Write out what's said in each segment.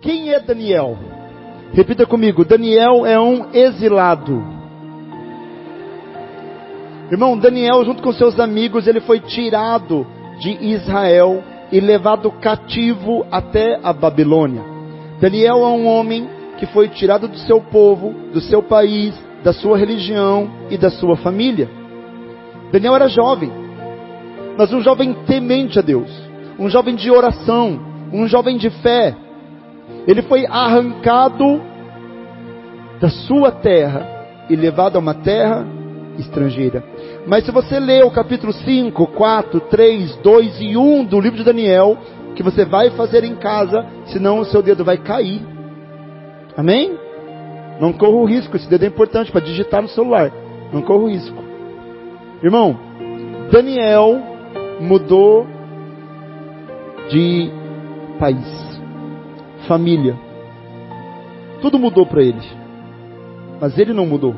quem é Daniel? Repita comigo, Daniel é um exilado. Irmão, Daniel junto com seus amigos, ele foi tirado de Israel e levado cativo até a Babilônia. Daniel é um homem que foi tirado do seu povo, do seu país, da sua religião e da sua família. Daniel era jovem, mas um jovem temente a Deus, um jovem de oração, um jovem de fé. Ele foi arrancado da sua terra e levado a uma terra estrangeira. Mas se você ler o capítulo 5, 4, 3, 2 e 1 do livro de Daniel, que você vai fazer em casa, senão o seu dedo vai cair. Amém? Não corra o risco, esse dedo é importante para digitar no celular. Não corra o risco. Irmão, Daniel mudou de país, família. Tudo mudou para ele. Mas ele não mudou.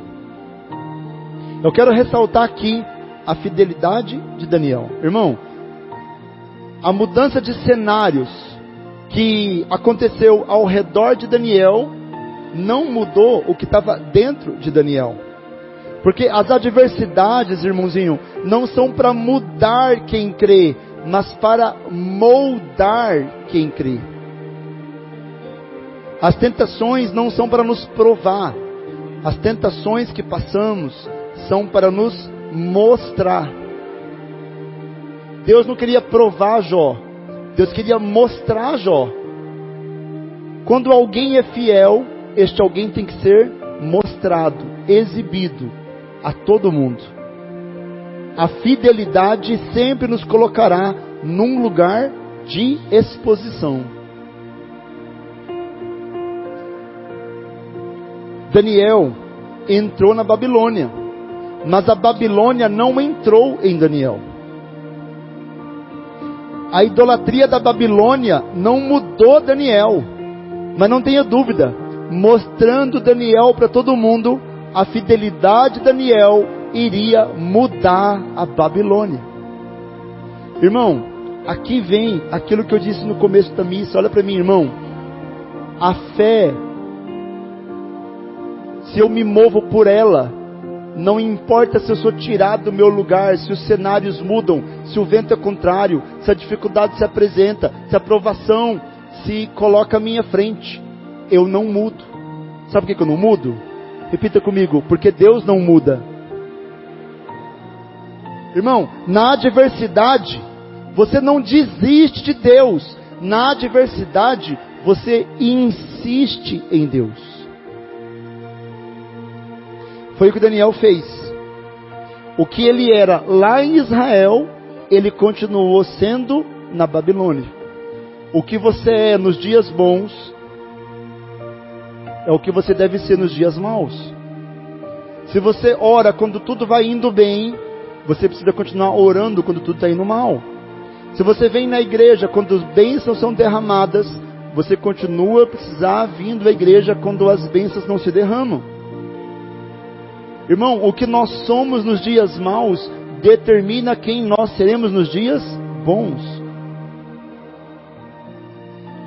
Eu quero ressaltar aqui a fidelidade de Daniel. Irmão, a mudança de cenários que aconteceu ao redor de Daniel não mudou o que estava dentro de Daniel. Porque as adversidades, irmãozinho, não são para mudar quem crê, mas para moldar quem crê. As tentações não são para nos provar. As tentações que passamos são para nos mostrar. Deus não queria provar Jó, Deus queria mostrar Jó. Quando alguém é fiel, este alguém tem que ser mostrado, exibido a todo mundo. A fidelidade sempre nos colocará num lugar de exposição. Daniel entrou na Babilônia, mas a Babilônia não entrou em Daniel. A idolatria da Babilônia não mudou Daniel, mas não tenha dúvida, mostrando Daniel para todo mundo, a fidelidade de Daniel iria mudar a Babilônia. Irmão, aqui vem aquilo que eu disse no começo da missa. Olha para mim, irmão. A fé, se eu me movo por ela, não importa se eu sou tirado do meu lugar, se os cenários mudam, se o vento é contrário, se a dificuldade se apresenta, se a provação se coloca à minha frente, eu não mudo. Sabe por que eu não mudo? Repita comigo, porque Deus não muda. Irmão, na adversidade, você não desiste de Deus. Na adversidade, você insiste em Deus. Foi o que Daniel fez. O que ele era lá em Israel, ele continuou sendo na Babilônia. O que você é nos dias bons, é o que você deve ser nos dias maus. Se você ora quando tudo vai indo bem, você precisa continuar orando quando tudo está indo mal. Se você vem na igreja quando as bênçãos são derramadas, você continua a precisar vindo à igreja quando as bênçãos não se derramam. Irmão, o que nós somos nos dias maus determina quem nós seremos nos dias bons.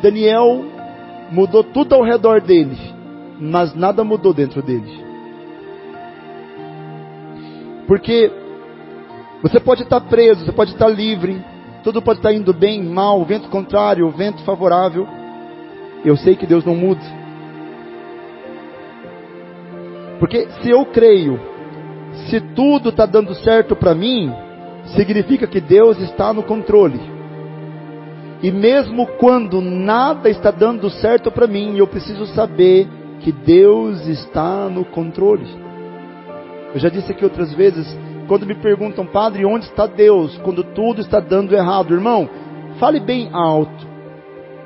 Daniel mudou tudo ao redor dele, mas nada mudou dentro dele. Porque você pode estar preso, você pode estar livre, tudo pode estar indo bem, mal, vento contrário, vento favorável. Eu sei que Deus não muda. Porque se eu creio, se tudo está dando certo para mim, significa que Deus está no controle. E mesmo quando nada está dando certo para mim, eu preciso saber que Deus está no controle. Eu já disse aqui outras vezes, quando me perguntam, padre, onde está Deus quando tudo está dando errado? Irmão, fale bem alto,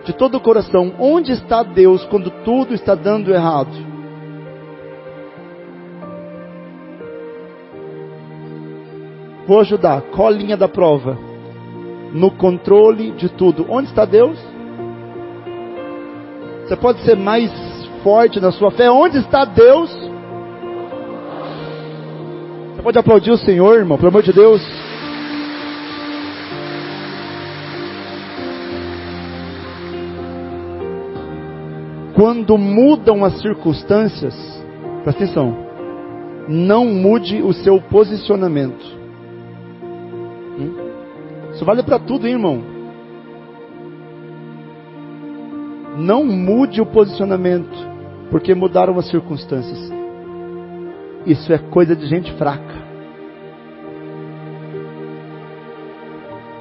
de todo o coração, onde está Deus quando tudo está dando errado? Vou ajudar, colinha da prova. No controle de tudo. Onde está Deus? Você pode ser mais forte na sua fé. Onde está Deus? Você pode aplaudir o Senhor, irmão, pelo amor de Deus. quando mudam as circunstâncias, presta atenção, não mude o seu posicionamento. Isso vale para tudo, hein, irmão? Não mude o posicionamento, porque mudaram as circunstâncias. Isso é coisa de gente fraca.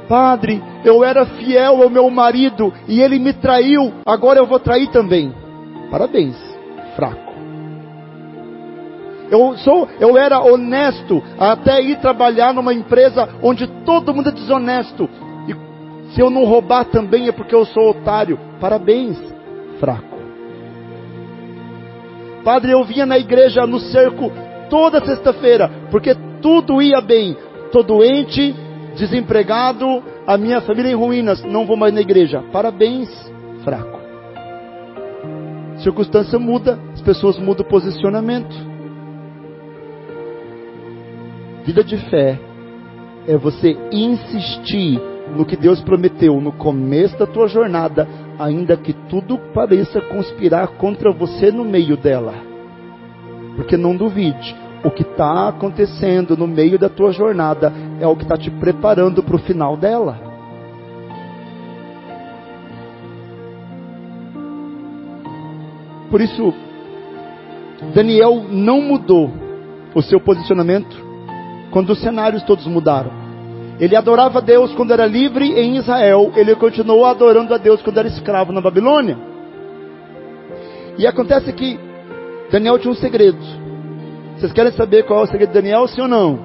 Padre, eu era fiel ao meu marido e ele me traiu, agora eu vou trair também. Parabéns, fraco. Eu era honesto até ir trabalhar numa empresa onde todo mundo é desonesto. E se eu não roubar também é porque eu sou otário. Parabéns, fraco. Padre, eu vinha na igreja no cerco toda sexta-feira, porque tudo ia bem. Estou doente, desempregado, a minha família em ruínas, não vou mais na igreja. Parabéns, fraco. Circunstância muda, as pessoas mudam o posicionamento. Vida de fé é você insistir no que Deus prometeu no começo da tua jornada, ainda que tudo pareça conspirar contra você no meio dela. Porque não duvide, o que está acontecendo no meio da tua jornada é o que está te preparando para o final dela. Por isso, Daniel não mudou o seu posicionamento quando os cenários todos mudaram. Ele adorava a Deus quando era livre em Israel. Ele continuou adorando a Deus quando era escravo na Babilônia. E acontece que Daniel tinha um segredo. Vocês querem saber qual é o segredo de Daniel, sim ou não?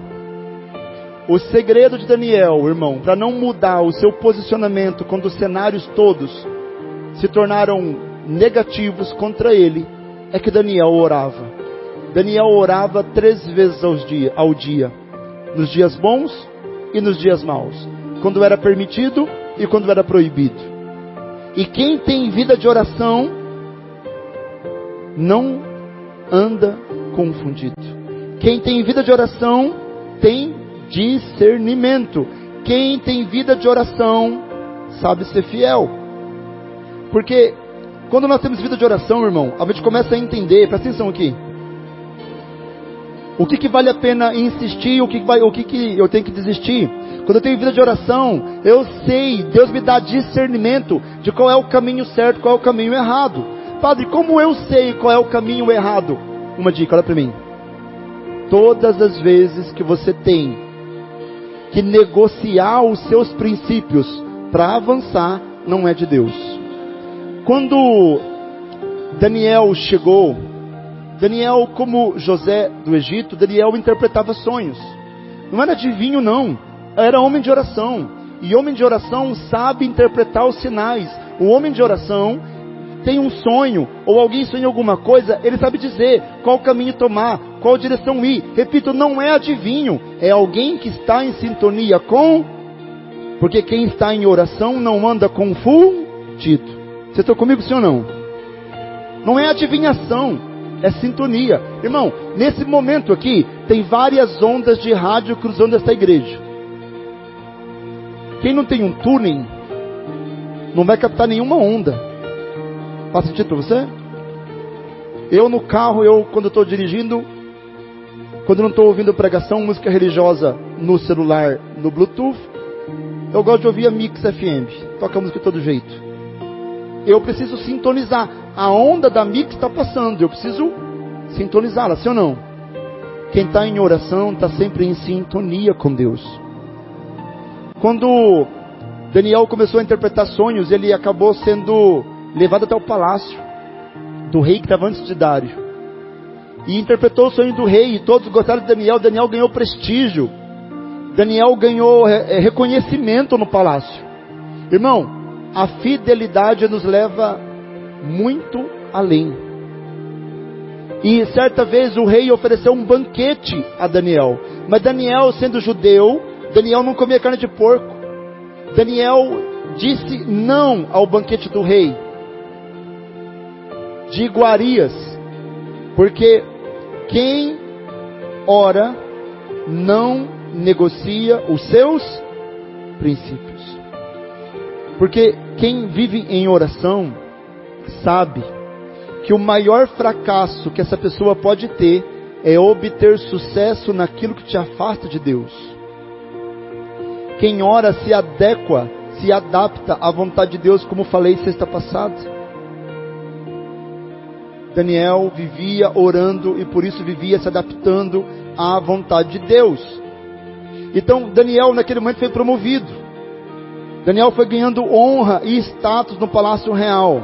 O segredo de Daniel, irmão, para não mudar o seu posicionamento quando os cenários todos se tornaram negativos contra ele, é que Daniel orava. Daniel orava 3 vezes ao dia. Nos dias bons e nos dias maus. Quando era permitido e quando era proibido. E quem tem vida de oração não anda confundido. Quem tem vida de oração tem discernimento. Quem tem vida de oração sabe ser fiel. Porque quando nós temos vida de oração, irmão, a gente começa a entender, presta atenção aqui, o que vale a pena insistir, o que eu tenho que desistir. Quando eu tenho vida de oração, eu sei, Deus me dá discernimento de qual é o caminho certo, qual é o caminho errado. Padre, como eu sei qual é o caminho errado? Uma dica, olha para mim. Todas as vezes que você tem que negociar os seus princípios para avançar, não é de Deus. Quando Daniel chegou, Daniel, como José do Egito, Daniel interpretava sonhos. Não era adivinho, não. Era homem de oração. E homem de oração sabe interpretar os sinais. O homem de oração tem um sonho, ou alguém sonha alguma coisa, ele sabe dizer qual caminho tomar, qual direção ir. Repito, não é adivinho. É alguém que está em sintonia com... Porque quem está em oração não anda confundido. Vocês estão comigo, sim ou não? Não é adivinhação. É sintonia. Irmão, nesse momento aqui, tem várias ondas de rádio cruzando esta igreja. Quem não tem um túnel, não vai captar nenhuma onda. Faz sentido para você? Eu no carro, quando estou dirigindo, quando não estou ouvindo pregação, música religiosa no celular, no Bluetooth, eu gosto de ouvir a Mix FM. Toca a música de todo jeito. Eu preciso sintonizar. A onda da Mix está passando. Eu preciso sintonizá-la, sim ou não? Quem está em oração está sempre em sintonia com Deus. Quando Daniel começou a interpretar sonhos, ele acabou sendo levado até o palácio do rei que estava antes de Dário. E interpretou o sonho do rei. E todos gostaram de Daniel. Daniel ganhou prestígio. Daniel ganhou reconhecimento no palácio. Irmão, a fidelidade nos leva muito além. E certa vez o rei ofereceu um banquete a Daniel. Mas Daniel, sendo judeu, Daniel não comia carne de porco. Daniel disse não ao banquete do rei de iguarias. Porque quem ora não negocia os seus princípios. Porque quem vive em oração sabe que o maior fracasso que essa pessoa pode ter é obter sucesso naquilo que te afasta de Deus. Quem ora se adequa, se adapta à vontade de Deus, como falei sexta passada. Daniel vivia orando e por isso vivia se adaptando à vontade de Deus. Então Daniel naquele momento foi promovido. Daniel foi ganhando honra e status no palácio real.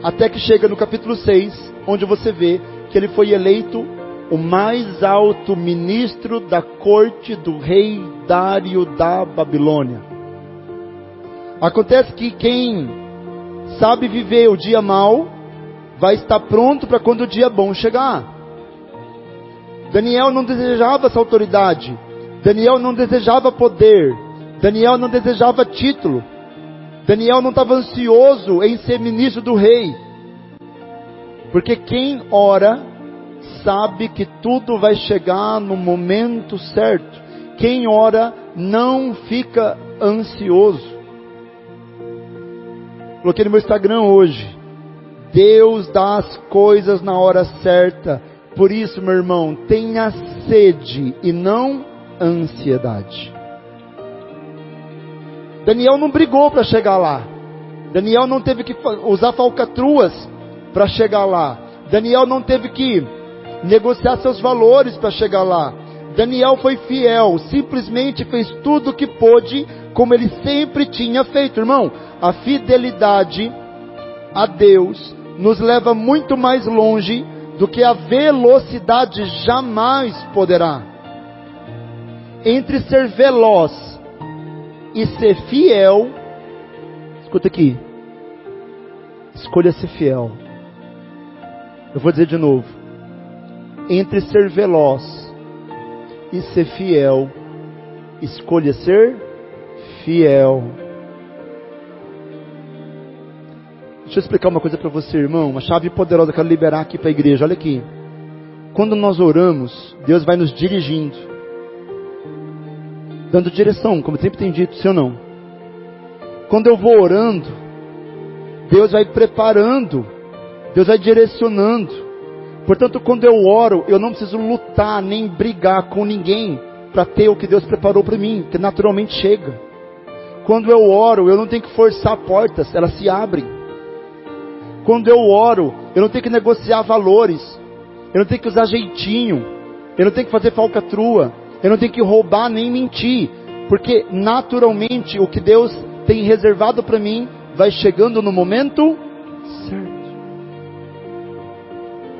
Até que chega no capítulo 6, onde você vê que ele foi eleito o mais alto ministro da corte do rei Dário da Babilônia. Acontece que quem sabe viver o dia mau, vai estar pronto para quando o dia bom chegar. Daniel não desejava essa autoridade. Daniel não desejava poder. Daniel não desejava título. Daniel não estava ansioso em ser ministro do rei. Porque quem ora sabe que tudo vai chegar no momento certo. Quem ora não fica ansioso. Coloquei no meu Instagram hoje: Deus dá as coisas na hora certa. Por isso, meu irmão, tenha sede e não ansiedade. Daniel não brigou para chegar lá. Daniel não teve que usar falcatruas para chegar lá. Daniel não teve que negociar seus valores para chegar lá. Daniel foi fiel, simplesmente fez tudo o que pôde, como ele sempre tinha feito. Irmão, a fidelidade a Deus nos leva muito mais longe do que a velocidade jamais poderá. Entre ser veloz e ser fiel, escuta aqui, escolha ser fiel. Eu vou dizer de novo: entre ser veloz e ser fiel, escolha ser fiel. Deixa eu explicar uma coisa para você, irmão, uma chave poderosa que eu quero liberar aqui para a igreja. Olha aqui, quando nós oramos, Deus vai nos dirigindo, dando direção, como sempre tem dito, sim ou não? Quando eu vou orando, Deus vai preparando, Deus vai direcionando. Portanto, quando eu oro, eu não preciso lutar, nem brigar com ninguém para ter o que Deus preparou para mim, que naturalmente chega. Quando eu oro, eu não tenho que forçar portas, elas se abrem. Quando eu oro, eu não tenho que negociar valores, eu não tenho que usar jeitinho, eu não tenho que fazer falcatrua, eu não tenho que roubar nem mentir, porque naturalmente o que Deus tem reservado para mim vai chegando no momento certo.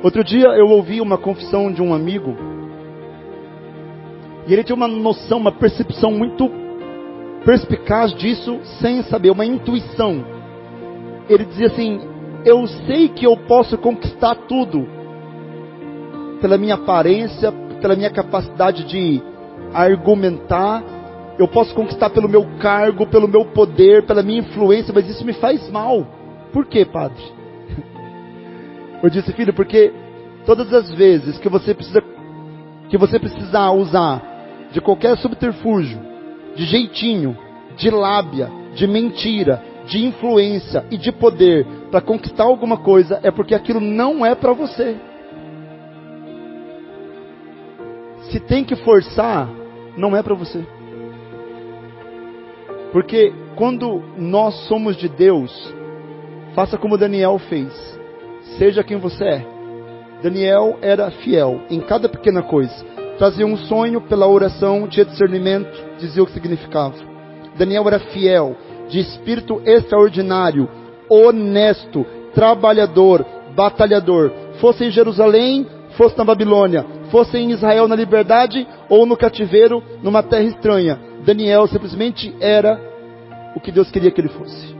Outro dia eu ouvi uma confissão de um amigo, e ele tinha uma noção, uma percepção muito perspicaz disso, sem saber, uma intuição. Ele dizia assim: eu sei que eu posso conquistar tudo pela minha aparência, pela minha capacidade de argumentar. Eu posso conquistar pelo meu cargo, pelo meu poder, pela minha influência, mas isso me faz mal. Por quê, padre? Eu disse: filho, porque todas as vezes que você precisar usar de qualquer subterfúgio, de jeitinho, de lábia, de mentira, de influência e de poder para conquistar alguma coisa, é porque aquilo não é para você. Se tem que forçar, não é para você. Porque quando nós somos de Deus, faça como Daniel fez. Seja quem você é. Daniel era fiel em cada pequena coisa. Trazia um sonho pela oração, tinha discernimento, dizia o que significava. Daniel era fiel, de espírito extraordinário, honesto, trabalhador, batalhador. Fosse em Jerusalém, fosse na Babilônia, fosse em Israel na liberdade ou no cativeiro, numa terra estranha, Daniel simplesmente era o que Deus queria que ele fosse.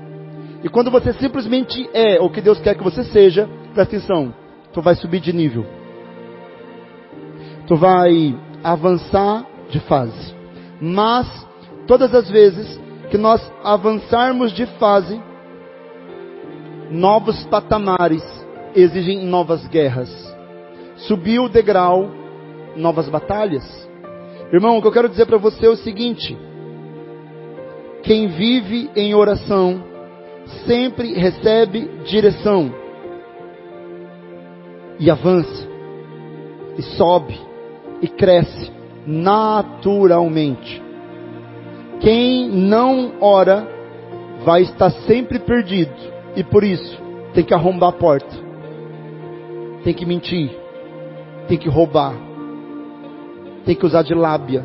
E quando você simplesmente é o que Deus quer que você seja, presta atenção, tu vai subir de nível, tu vai avançar de fase. Mas todas as vezes que nós avançarmos de fase, novos patamares exigem novas guerras. Subiu o degrau, novas batalhas. Irmão, o que eu quero dizer para você é o seguinte: quem vive em oração sempre recebe direção. e avança, e sobe, e cresce naturalmente. Quem não ora vai estar sempre perdido, e por isso tem que arrombar a porta, tem que mentir, tem que roubar, tem que usar de lábia.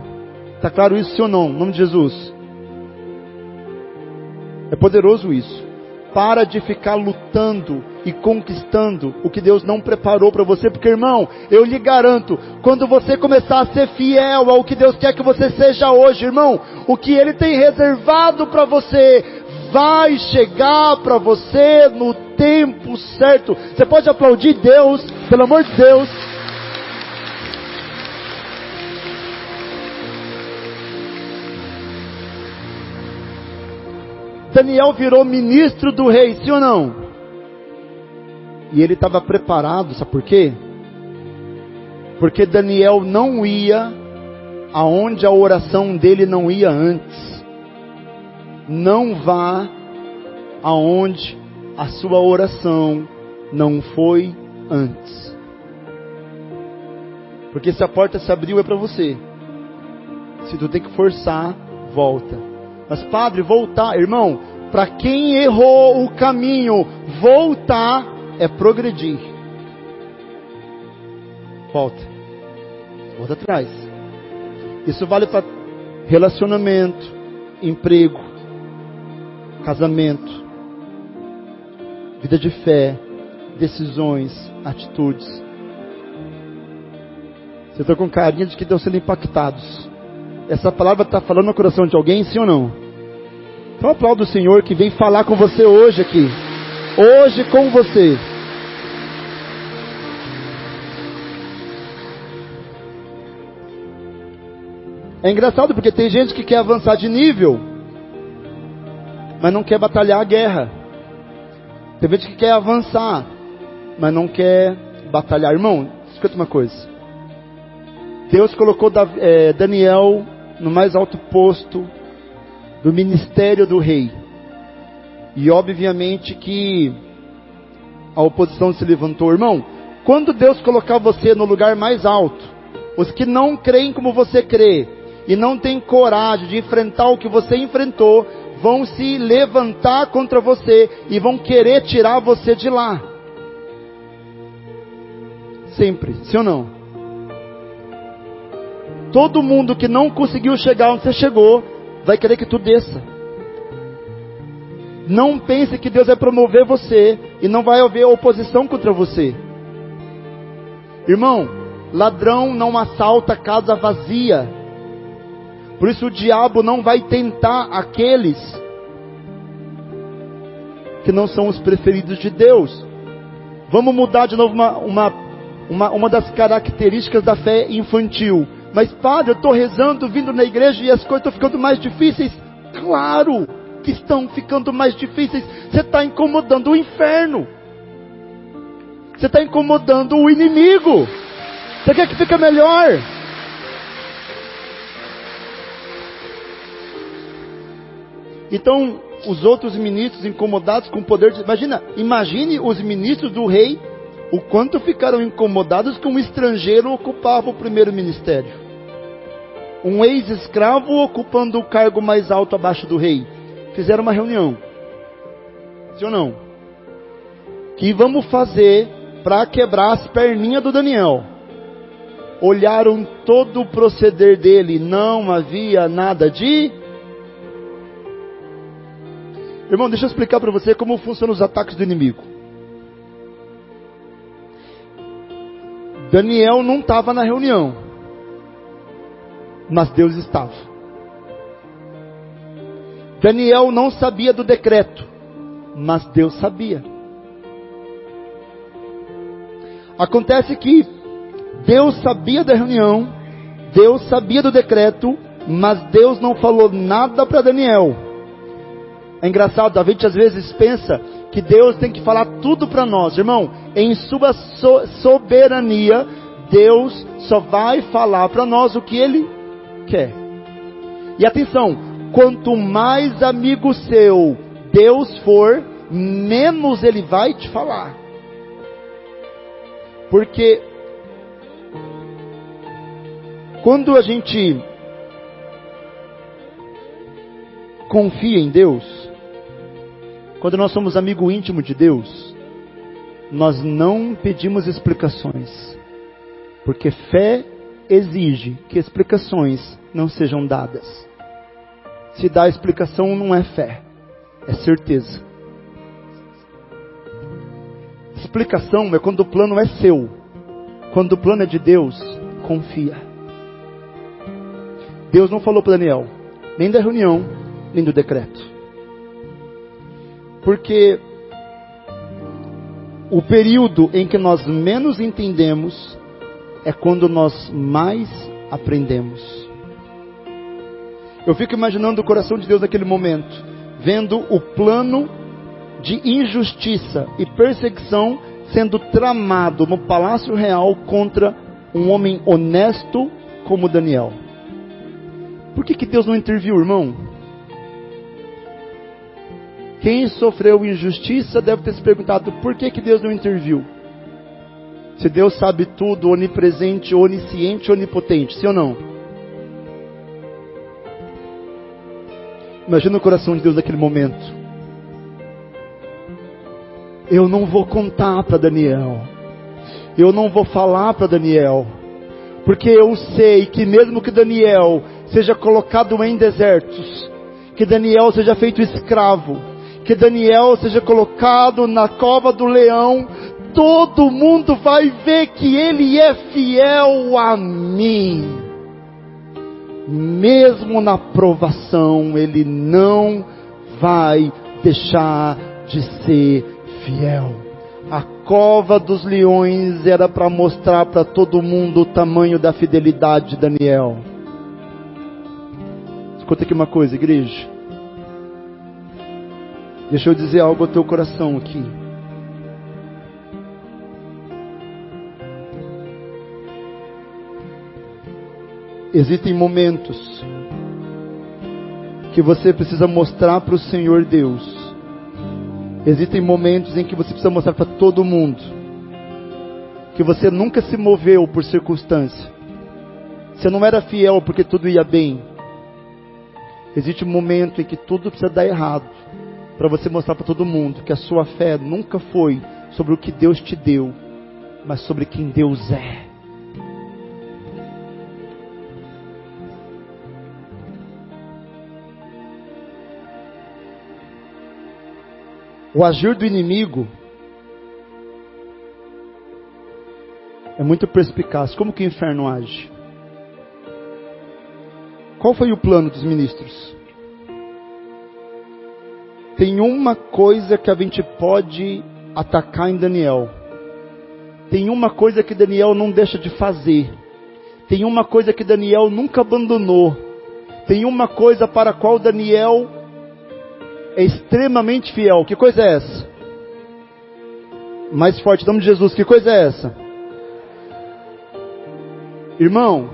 Está claro isso, sim ou não? Em nome de Jesus. É poderoso isso. Para de ficar lutando e conquistando o que Deus não preparou para você, porque, irmão, eu lhe garanto, quando você começar a ser fiel ao que Deus quer que você seja hoje, irmão, o que Ele tem reservado para você vai chegar para você no tempo certo. Você pode aplaudir Deus, pelo amor de Deus. Daniel virou ministro do rei, sim ou não? E ele estava preparado, sabe por quê? Porque Daniel não ia aonde a oração dele não ia antes. Não vá aonde a sua oração não foi antes. Porque se a porta se abriu é para você. Se tu tem que forçar, volta. Mas padre, voltar, irmão, para quem errou o caminho, voltar é progredir. Volta atrás. Isso vale para relacionamento, emprego, casamento, vida de fé, decisões, atitudes. Você está com carinha de que estão sendo impactados. Essa palavra está falando no coração de alguém, sim ou não? Então aplauda o Senhor que vem falar com você hoje aqui. Hoje com você. É engraçado porque tem gente que quer avançar de nível, mas não quer batalhar a guerra. Tem gente que quer avançar, mas não quer batalhar. Irmão, escuta uma coisa. Deus colocou Daniel no mais alto posto do ministério do rei. E obviamente que a oposição se levantou. Irmão, quando Deus colocar você no lugar mais alto, os que não creem como você crê, e não têm coragem de enfrentar o que você enfrentou, vão se levantar contra você, e vão querer tirar você de lá. Sempre, sim ou não? Todo mundo que não conseguiu chegar onde você chegou, vai querer que tu desça. Não pense que Deus vai promover você e não vai haver oposição contra você. Irmão, ladrão não assalta casa vazia. Por isso o diabo não vai tentar aqueles que não são os preferidos de Deus. Vamos mudar de novo uma das características da fé infantil. Mas padre, eu estou rezando, vindo na igreja e as coisas estão ficando mais difíceis. Claro que estão ficando mais difíceis. Você está incomodando o inferno. Você está incomodando o inimigo. Você quer que fique melhor? Então, os outros ministros incomodados com o poder de... Imagine os ministros do rei, o quanto ficaram incomodados que um estrangeiro ocupava o primeiro ministério. Um ex-escravo ocupando o cargo mais alto abaixo do rei. Fizeram uma reunião. Sim ou não? O que vamos fazer para quebrar as perninhas do Daniel? Olharam todo o proceder dele. Não havia nada de... Irmão, deixa eu explicar para você como funcionam os ataques do inimigo. Daniel não estava na reunião, mas Deus estava. Daniel não sabia do decreto, mas Deus sabia. Acontece que Deus sabia da reunião, Deus sabia do decreto, mas Deus não falou nada para Daniel. É engraçado, a gente às vezes pensa que Deus tem que falar tudo para nós. Irmão, em sua soberania, Deus só vai falar para nós o que Ele quer. E atenção, quanto mais amigo seu Deus for, menos Ele vai te falar. Porque quando a gente confia em Deus, quando nós somos amigo íntimo de Deus, nós não pedimos explicações, porque fé exige que explicações não sejam dadas. Se dá explicação não é fé, é certeza. Explicação é quando o plano é seu. Quando o plano é de Deus, confia. Deus não falou para Daniel, nem da reunião, nem do decreto. Porque o período em que nós menos entendemos é quando nós mais aprendemos. Eu fico imaginando o coração de Deus naquele momento, vendo o plano de injustiça e perseguição sendo tramado no palácio real contra um homem honesto como Daniel. Por que Deus não interviu, irmão? Quem sofreu injustiça deve ter se perguntado por que Deus não interviu. Se Deus sabe tudo, onipresente, onisciente, onipotente, sim ou não? Imagina o coração de Deus naquele momento. Eu não vou contar para Daniel. Eu não vou falar para Daniel. Porque eu sei que mesmo que Daniel seja colocado em desertos, que Daniel seja feito escravo, que Daniel seja colocado na cova do leão, todo mundo vai ver que ele é fiel a mim. Mesmo na provação, ele não vai deixar de ser fiel. A cova dos leões era para mostrar para todo mundo o tamanho da fidelidade de Daniel. Escuta aqui uma coisa, igreja. Deixa eu dizer algo ao teu coração aqui. Existem momentos que você precisa mostrar para o Senhor Deus. Existem momentos em que você precisa mostrar para todo mundo que você nunca se moveu por circunstância. Você não era fiel porque tudo ia bem. Existe um momento em que tudo precisa dar errado, para você mostrar para todo mundo que a sua fé nunca foi sobre o que Deus te deu, mas sobre quem Deus é. O agir do inimigo é muito perspicaz. Como que o inferno age? Qual foi o plano dos ministros? Tem uma coisa que a gente pode atacar em Daniel. Tem uma coisa que Daniel não deixa de fazer. Tem uma coisa que Daniel nunca abandonou. Tem uma coisa para a qual Daniel é extremamente fiel. Que coisa é essa? Mais forte, em nome de Jesus, que coisa é essa? Irmão,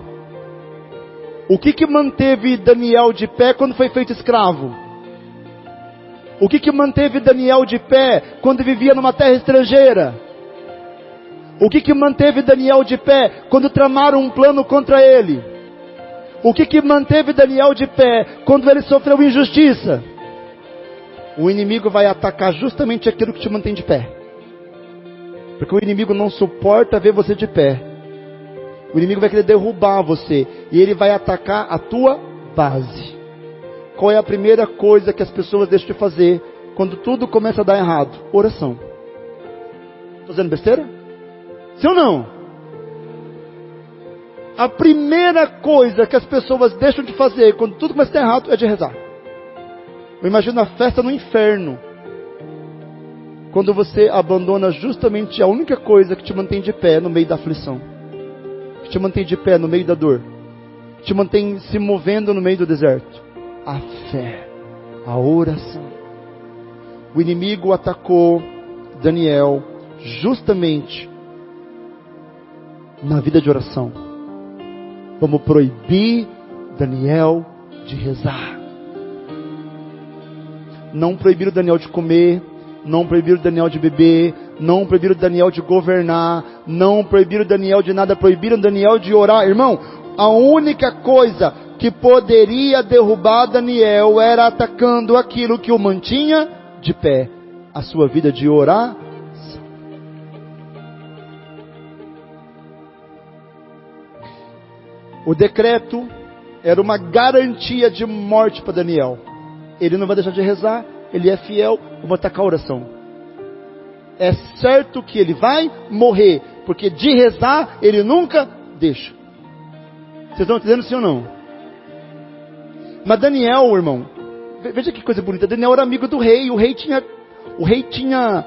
o que manteve Daniel de pé quando foi feito escravo? O que manteve Daniel de pé quando vivia numa terra estrangeira? O que manteve Daniel de pé quando tramaram um plano contra ele? O que manteve Daniel de pé quando ele sofreu injustiça? O inimigo vai atacar justamente aquilo que te mantém de pé. Porque o inimigo não suporta ver você de pé. O inimigo vai querer derrubar você. E ele vai atacar a tua base. Qual é a primeira coisa que as pessoas deixam de fazer quando tudo começa a dar errado? Oração. Estou dizendo besteira? Sim ou não? A primeira coisa que as pessoas deixam de fazer quando tudo começa a dar errado é de rezar. Eu imagino a festa no inferno, quando você abandona justamente a única coisa que te mantém de pé no meio da aflição, que te mantém de pé no meio da dor, que te mantém se movendo no meio do deserto. A fé, a oração. O inimigo atacou Daniel justamente na vida de oração. Vamos proibir Daniel de rezar. Não proibiram Daniel de comer, não proibiram Daniel de beber, não proibiram Daniel de governar, não proibiram Daniel de nada, proibiram Daniel de orar. Irmão, a única coisa que poderia derrubar Daniel era atacando aquilo que o mantinha de pé, a sua vida de oração. O decreto era uma garantia de morte para Daniel. Ele não vai deixar de rezar, ele é fiel, eu vou atacar a oração. É certo que ele vai morrer, porque de rezar ele nunca deixa. Vocês estão entendendo sim ou não? Mas Daniel, irmão, veja que coisa bonita. Daniel era amigo do rei, o rei tinha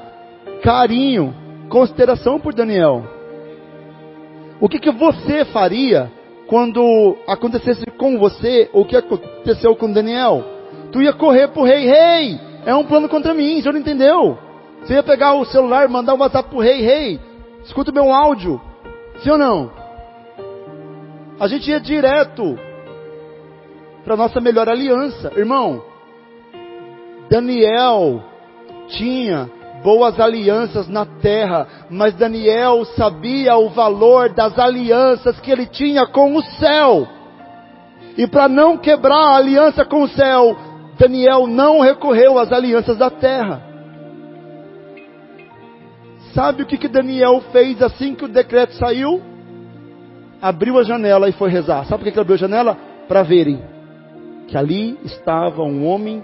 carinho, consideração por Daniel. O que você faria quando acontecesse com você o que aconteceu com Daniel? Tu ia correr pro rei, rei, é um plano contra mim, o senhor não entendeu? Você ia pegar o celular, mandar um WhatsApp pro rei, rei, escuta o meu áudio, sim ou não? A gente ia direto para nossa melhor aliança. Irmão, Daniel tinha boas alianças na terra, mas Daniel sabia o valor das alianças que ele tinha com o céu. E para não quebrar a aliança com o céu, Daniel não recorreu às alianças da terra. Sabe o que Daniel fez assim que o decreto saiu? Abriu a janela e foi rezar. Sabe por que ele abriu a janela? Para verem que ali estava um homem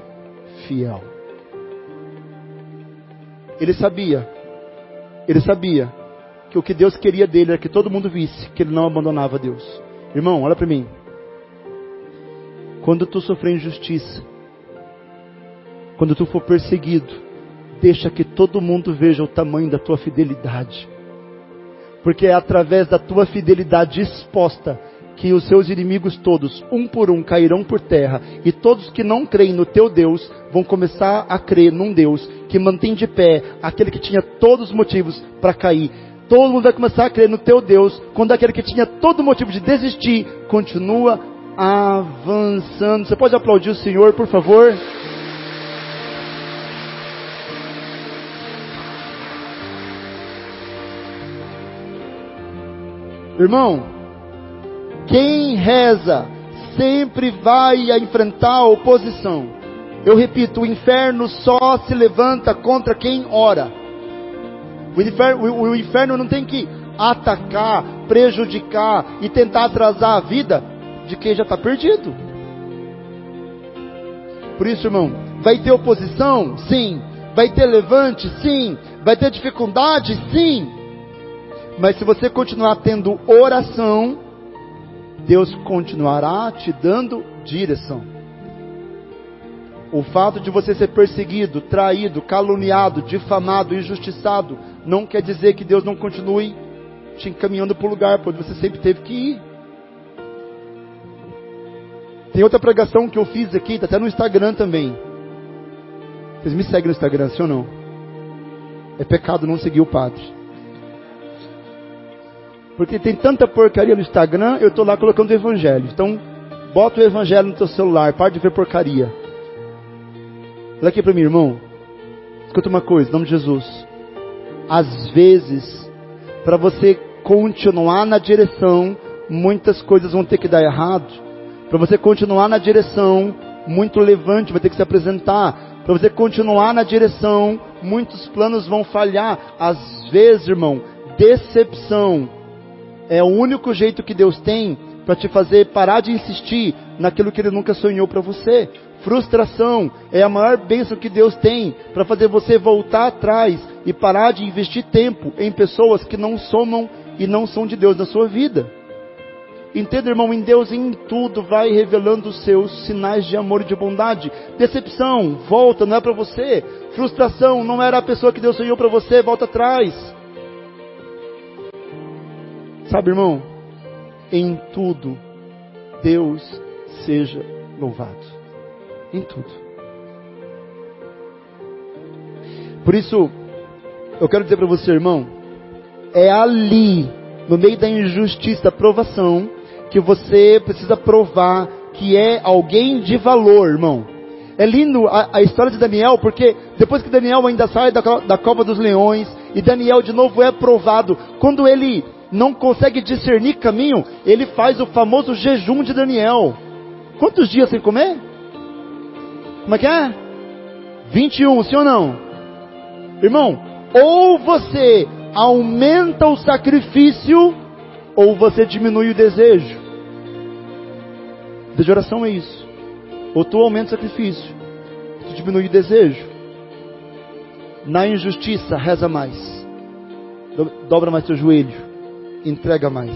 fiel. Ele sabia que o que Deus queria dele era que todo mundo visse que ele não abandonava Deus. Irmão, olha para mim. Quando tu sofrer injustiça, quando tu for perseguido, deixa que todo mundo veja o tamanho da tua fidelidade. Porque é através da tua fidelidade exposta que os seus inimigos todos, um por um, cairão por terra. E todos que não creem no teu Deus, vão começar a crer num Deus que mantém de pé aquele que tinha todos os motivos para cair. Todo mundo vai começar a crer no teu Deus, quando aquele que tinha todo motivo de desistir, continua avançando. Você pode aplaudir o Senhor, por favor? Irmão, quem reza sempre vai enfrentar a oposição. Eu repito, o inferno só se levanta contra quem ora. O inferno não tem que atacar, prejudicar e tentar atrasar a vida de quem já está perdido. Por isso, irmão, vai ter oposição? Sim. Vai ter levante? Sim. Vai ter dificuldade? Sim. Mas se você continuar tendo oração, Deus continuará te dando direção. O fato de você ser perseguido, traído, caluniado, difamado, injustiçado, não quer dizer que Deus não continue te encaminhando para o lugar onde você sempre teve que ir. Tem outra pregação que eu fiz aqui, está até no Instagram também. Vocês me seguem no Instagram, sim ou não? É pecado não seguir o padre. Porque tem tanta porcaria no Instagram, eu estou lá colocando o evangelho. Então, bota o evangelho no teu celular, para de ver porcaria. Olha aqui para mim, irmão. Escuta uma coisa, em nome de Jesus. Às vezes, para você continuar na direção, muitas coisas vão ter que dar errado. Para você continuar na direção, muito levante vai ter que se apresentar. Para você continuar na direção, muitos planos vão falhar. Às vezes, irmão, decepção é o único jeito que Deus tem para te fazer parar de insistir naquilo que Ele nunca sonhou para você. Frustração é a maior bênção que Deus tem para fazer você voltar atrás e parar de investir tempo em pessoas que não somam e não são de Deus na sua vida. Entenda, irmão, em Deus em tudo vai revelando os seus sinais de amor e de bondade. Decepção, volta, não é para você. Frustração, não era a pessoa que Deus sonhou para você, volta atrás. Sabe, irmão, em tudo, Deus seja louvado. Em tudo. Por isso, eu quero dizer para você, irmão, é ali, no meio da injustiça, da provação, que você precisa provar que é alguém de valor, irmão. É lindo a história de Daniel, porque depois que Daniel ainda sai da cova dos leões, E Daniel de novo é provado. Quando ele não consegue discernir caminho, ele faz o famoso jejum de Daniel. Quantos dias sem comer? Como é que é? 21, sim ou não? Irmão, ou você aumenta o sacrifício, ou você diminui o desejo. De oração é isso. Ou tu aumenta o sacrifício, ou tu diminui o desejo. Na injustiça, reza mais. Dobra mais teu joelho. Entrega mais.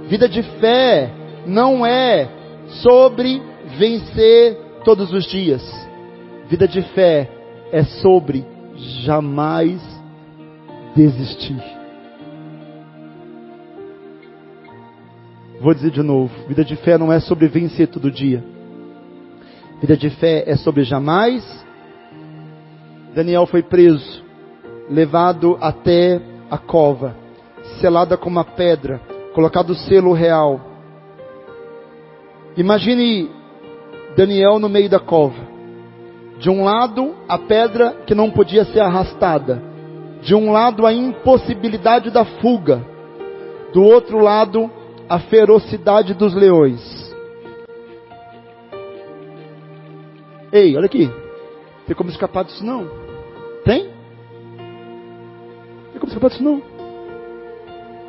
Vida de fé não é sobre vencer todos os dias. Vida de fé é sobre jamais desistir. Vou dizer de novo. Vida de fé não é sobre vencer todo dia. Vida de fé é sobre jamais. Daniel foi preso, levado até a cova, selada com uma pedra, colocado o selo real. Imagine Daniel no meio da cova. De um lado, a pedra que não podia ser arrastada. De um lado, a impossibilidade da fuga. Do outro lado, a ferocidade dos leões. Ei, olha aqui. Tem como escapar disso não? Tem? Tem como escapar disso não?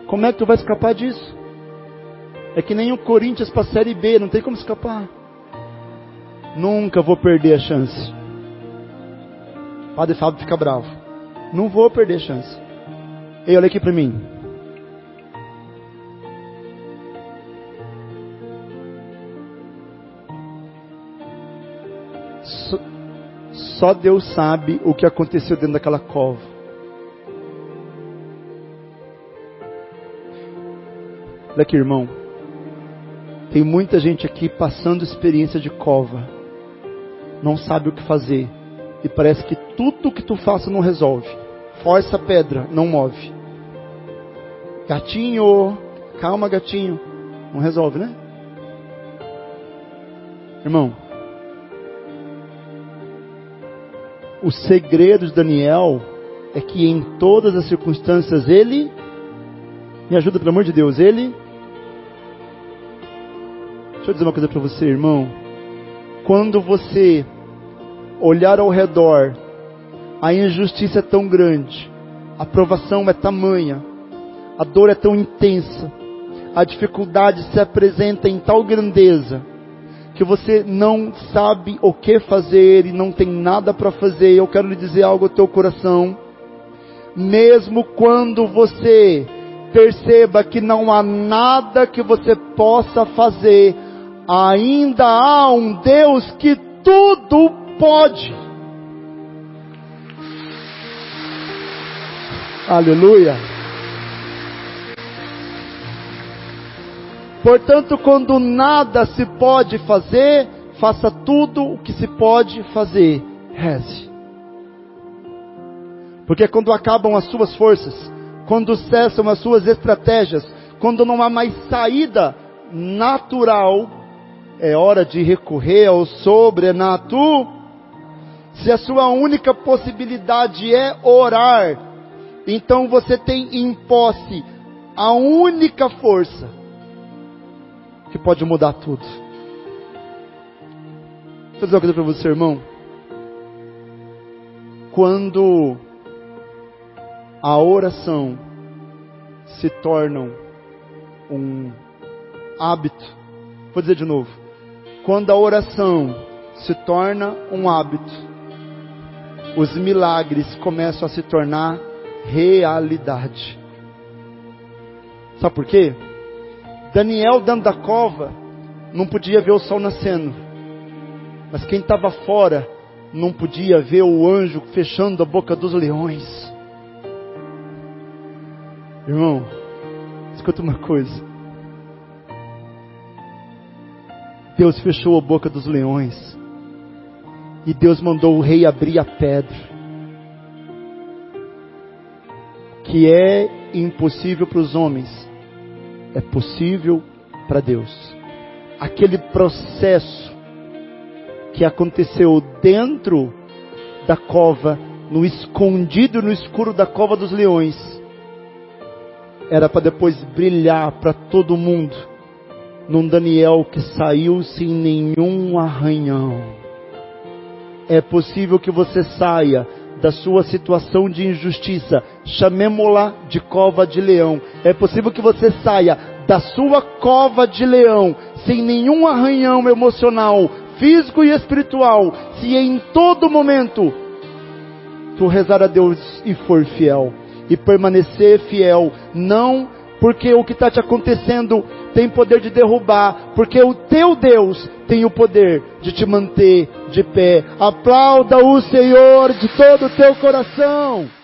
Como é que tu vai escapar disso? É que nem o Corinthians para a Série B, não tem como escapar. Nunca vou perder a chance. Padre Fábio fica bravo. Não vou perder a chance. Ei, olha aqui para mim. Só Deus sabe o que aconteceu dentro daquela cova. Olha aqui, irmão. Tem muita gente aqui passando experiência de cova. Não sabe o que fazer. E parece que tudo que tu faça não resolve. Força a pedra, não move. Gatinho, calma gatinho. Não resolve, né? Irmão, o segredo de Daniel é que em todas as circunstâncias ele, me ajuda pelo amor de Deus, ele, deixa eu dizer uma coisa para você, irmão, quando você olhar ao redor, a injustiça é tão grande, a provação é tamanha, a dor é tão intensa, a dificuldade se apresenta em tal grandeza, que você não sabe o que fazer e não tem nada para fazer. Eu quero lhe dizer algo ao teu coração. Mesmo quando você perceba que não há nada que você possa fazer, ainda há um Deus que tudo pode. Aleluia. Portanto, quando nada se pode fazer, faça tudo o que se pode fazer. Reze. Porque quando acabam as suas forças, quando cessam as suas estratégias, quando não há mais saída natural, é hora de recorrer ao sobrenatural. Se a sua única possibilidade é orar, então você tem em posse a única força que pode mudar tudo. Vou dizer uma coisa para você, irmão. Quando a oração se torna um hábito, vou dizer de novo. Quando a oração se torna um hábito, os milagres começam a se tornar realidade. Sabe por quê? Daniel dentro da cova não podia ver o sol nascendo, mas quem estava fora não podia ver o anjo fechando a boca dos leões. Irmão, escuta uma coisa. Deus fechou a boca dos leões e Deus mandou o rei abrir a pedra, que é impossível para os homens, é possível para Deus. Aquele processo que aconteceu dentro da cova no escondido, no escuro da cova dos leões, era para depois brilhar para todo mundo, num Daniel que saiu sem nenhum arranhão. É possível que você saia da sua situação de injustiça, chamemos-la de cova de leão. É possível que você saia da sua cova de leão, sem nenhum arranhão emocional, físico e espiritual, se em todo momento tu rezar a Deus e for fiel, e permanecer fiel, não porque o que está te acontecendo tem poder de derrubar, porque o teu Deus tem o poder de te manter de pé. Aplauda o Senhor de todo o teu coração.